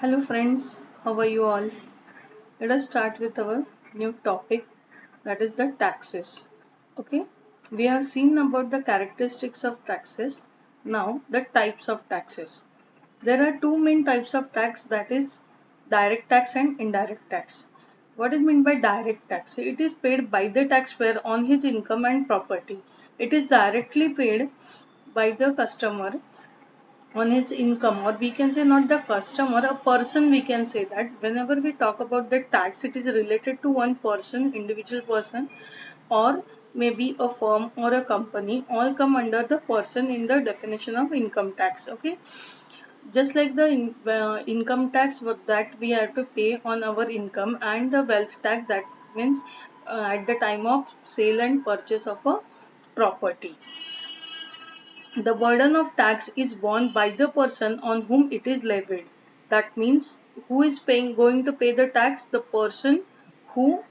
Hello friends, how are you all? Let us start with our new topic, that is the taxes. Okay, we have seen about the characteristics of taxes. Now the types of taxes. There are two main types of tax, that is direct tax and indirect tax. What is meant by direct tax? It is paid by the taxpayer on his income and property. It is directly paid by the customer on his income, or we can say not the customer, a person. We can say that whenever we talk about the tax, it is related to one person, individual person, or maybe a firm or a company, all come under the person in the definition of income tax. Okay, just like the income tax that we have to pay on our income, and the wealth tax, that means at the time of sale and purchase of a property. The burden of tax is borne by the person on whom it is levied. That means who is going to pay the tax? The person who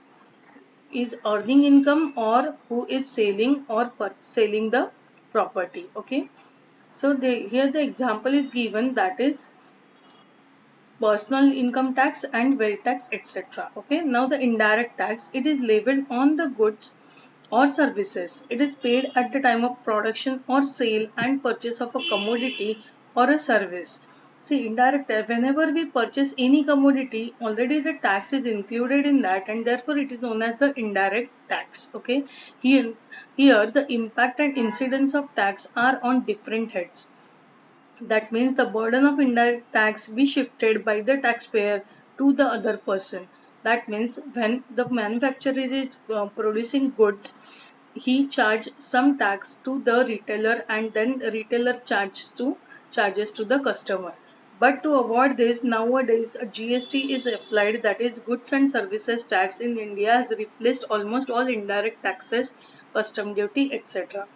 is earning income or who is selling or selling the property. Okay. So here the example is given, that is personal income tax and wealth tax, etc. Okay. Now the indirect tax, it is levied on the goods or services. It is paid at the time of production or sale and purchase of a commodity or a service. See, indirect tax, whenever we purchase any commodity, already the tax is included in that, and therefore it is known as the indirect tax. Okay, here the impact and incidence of tax are on different heads. That means the burden of indirect tax be shifted by the taxpayer to the other person. That means when the manufacturer is producing goods, he charge some tax to the retailer, and then the retailer charges to the customer. But to avoid this, nowadays a GST is applied, that is goods and services tax in India has replaced almost all indirect taxes, custom duty, etc.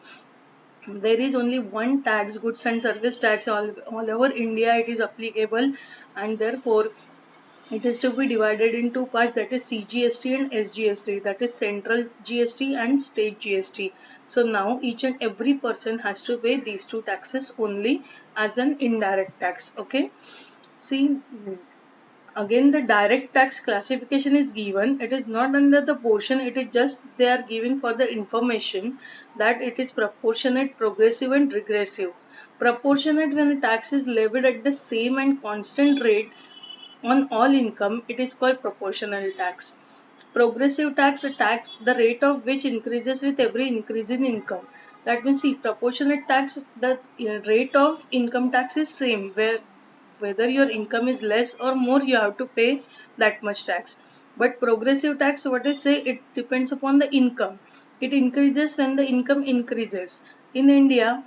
There is only one tax, goods and service tax, all over India it is applicable, and therefore it is to be divided in two parts, that is CGST and SGST, that is central GST and state GST. So now each and every person has to pay these two taxes only as an indirect tax. Okay, see, again the direct tax classification is given. It is not under the portion, it is just they are giving for the information that it is proportionate, progressive and regressive. Proportionate, when the tax is levied at the same and constant rate on all income, it is called proportional tax. Progressive tax, a tax the rate of which increases with every increase in income. That means, see, proportionate tax, the rate of income tax is same, where whether your income is less or more, you have to pay that much tax. But progressive tax, what I say, it depends upon the income. It increases when the income increases. In India,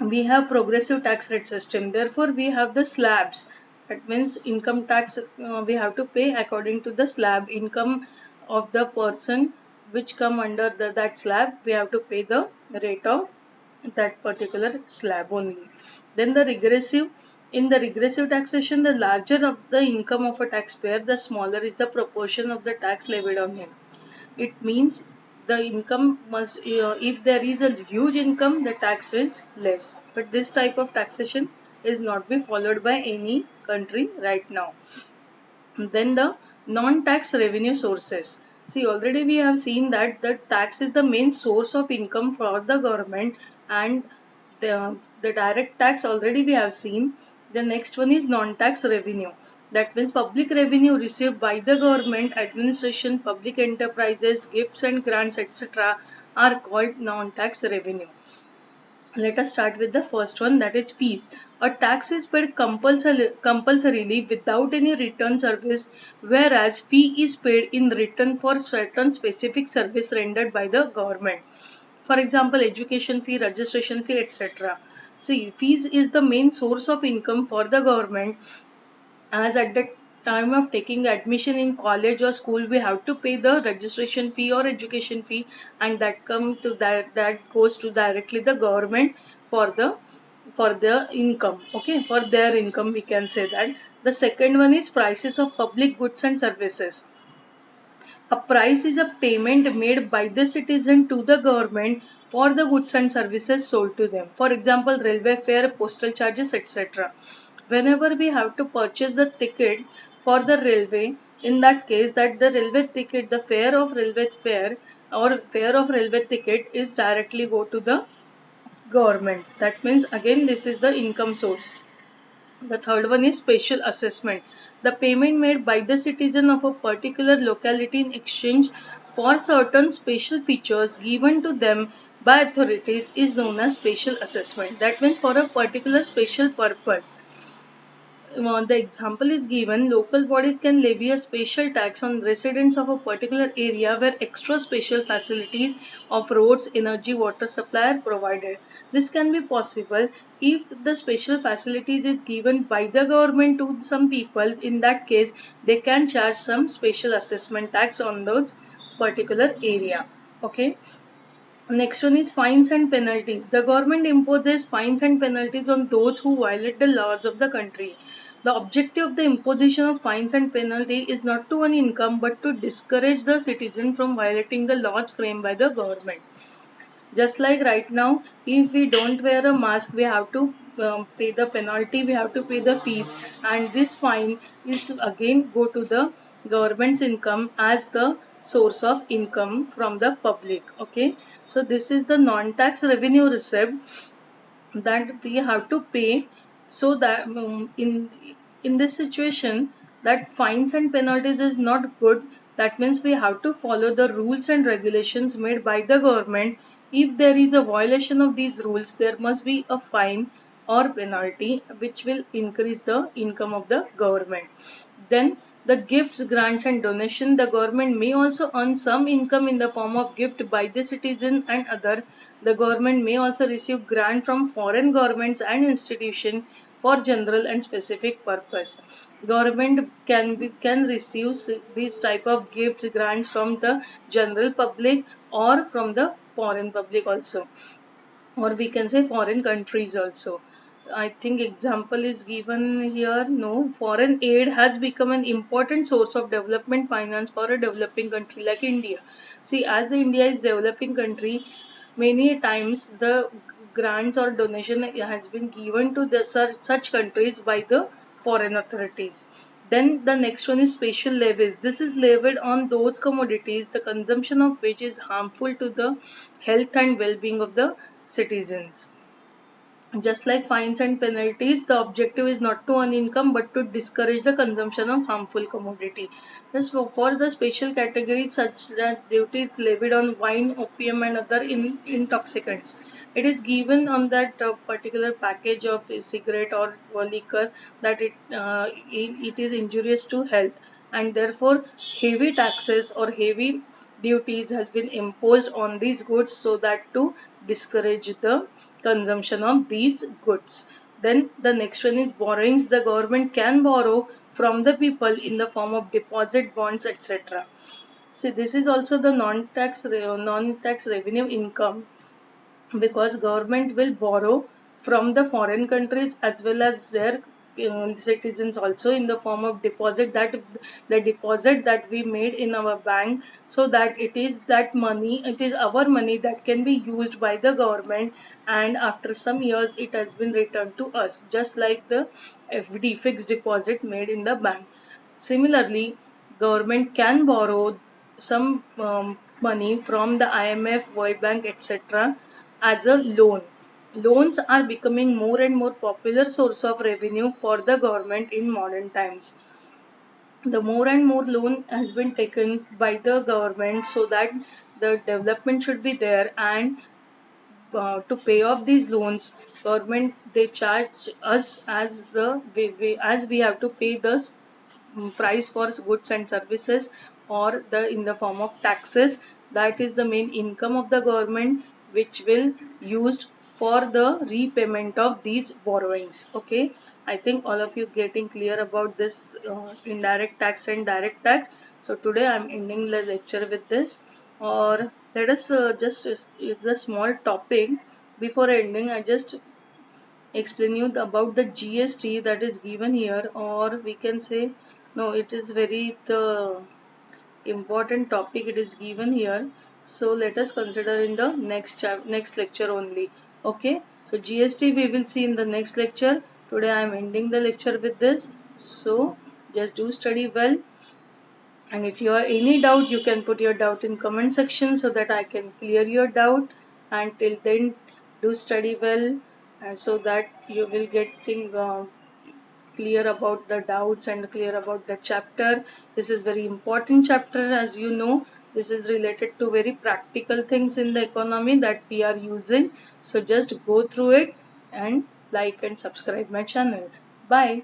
we have progressive tax rate system, therefore we have the slabs. That means income tax, we have to pay according to the slab income of the person which come under that slab. We have to pay the rate of that particular slab only. Then the regressive, in the regressive taxation, the larger of the income of a taxpayer, the smaller is the proportion of the tax levied on him. It means the income must, if there is a huge income, the tax is less. But this type of taxation is not be followed by any country right now. Then the non-tax revenue sources. See, already we have seen that the tax is the main source of income for the government, and the direct tax already we have seen. The next one is non-tax revenue. That means public revenue received by the government, administration, public enterprises, gifts and grants, etc. are called non-tax revenue. Let us start with the first one, that is fees. A tax is paid compulsorily without any return service, whereas fee is paid in return for certain specific service rendered by the government. For example, education fee, registration fee, etc. See, fees is the main source of income for the government, as at the time of taking admission in college or school, we have to pay the registration fee or education fee, and that goes to directly the government for the income. Okay, for their income, we can say that. The second one is prices of public goods and services. A price is a payment made by the citizen to the government for the goods and services sold to them. For example, railway fare, postal charges, etc. Whenever we have to purchase the ticket for the railway, in that case that the railway ticket, the fare of railway fare or fare of railway ticket is directly go to the government. That means again this is the income source. The third one is special assessment. The payment made by the citizen of a particular locality in exchange for certain special features given to them by authorities is known as special assessment. That means for a particular special purpose. The example is given, local bodies can levy a special tax on residents of a particular area where extra special facilities of roads, energy, water supply are provided. This can be possible if the special facilities is given by the government to some people. In that case, they can charge some special assessment tax on those particular area. Okay. Next one is fines and penalties. The government imposes fines and penalties on those who violate the laws of the country. The objective of the imposition of fines and penalty is not to earn income but to discourage the citizen from violating the laws framed by the government. Just like right now, if we don't wear a mask, we have to pay the penalty, we have to pay the fees, and this fine is again go to the government's income as the source of income from the public. Okay, so this is the non-tax revenue receipt that we have to pay. So that in this situation, that fines and penalties is not good. That means we have to follow the rules and regulations made by the government. If there is a violation of these rules, there must be a fine or penalty which will increase the income of the government. Then the gifts, grants and donation. The government may also earn some income in the form of gift by the citizen and other. The government may also receive grant from foreign governments and institutions for general and specific purpose. Government can receive these type of gifts, grants from the general public or from the foreign public also, or we can say foreign countries also. I think example is given here. No, foreign aid has become an important source of development finance for a developing country like India. See, as the India is developing country, many times the grants or donation has been given to the such countries by the foreign authorities. Then the next one is special levies. This is levied on those commodities the consumption of which is harmful to the health and well-being of the citizens. Just like fines and penalties, the objective is not to earn income but to discourage the consumption of harmful commodity. Thus, for the special category, such that duty is levied on wine, opium, and other intoxicants. It is given on that particular package of a cigarette or liquor that it is injurious to health, and therefore heavy taxes or heavy duties has been imposed on these goods so that to discourage the consumption of these goods. Then the next one is borrowings. The government can borrow from the people in the form of deposit, bonds, etc. See, this is also the non-tax revenue income, because government will borrow from the foreign countries as well as their citizens also in the form of deposit, that the deposit that we made in our bank, so that it is that money, it is our money that can be used by the government, and after some years it has been returned to us, just like the FD, fixed deposit, made in the bank. Similarly, government can borrow some money from the IMF, World Bank, etc. as a loan. Loans are becoming more and more popular source of revenue for the government in modern times. The more and more loan has been taken by the government so that the development should be there, and to pay off these loans, government they charge us as as we have to pay the price for goods and services, or the in the form of taxes. That is the main income of the government which will used for the repayment of these borrowings. Okay, I think all of you getting clear about this indirect tax and direct tax. So today I'm ending the lecture with this. Or let us just it's a small topic. Before ending, I just explain you about the GST that is given here, or we can say no, it is very the important topic it is given here. So let us consider in the next lecture only. Okay, so GST we will see in the next lecture. Today I am ending the lecture with this. So just do study well, and if you have any doubt, you can put your doubt in comment section so that I can clear your doubt. And till then, do study well, so that you will getting clear about the doubts and clear about the chapter. This is very important chapter, as you know. This is related to very practical things in the economy that we are using. So just go through it and like and subscribe my channel. Bye.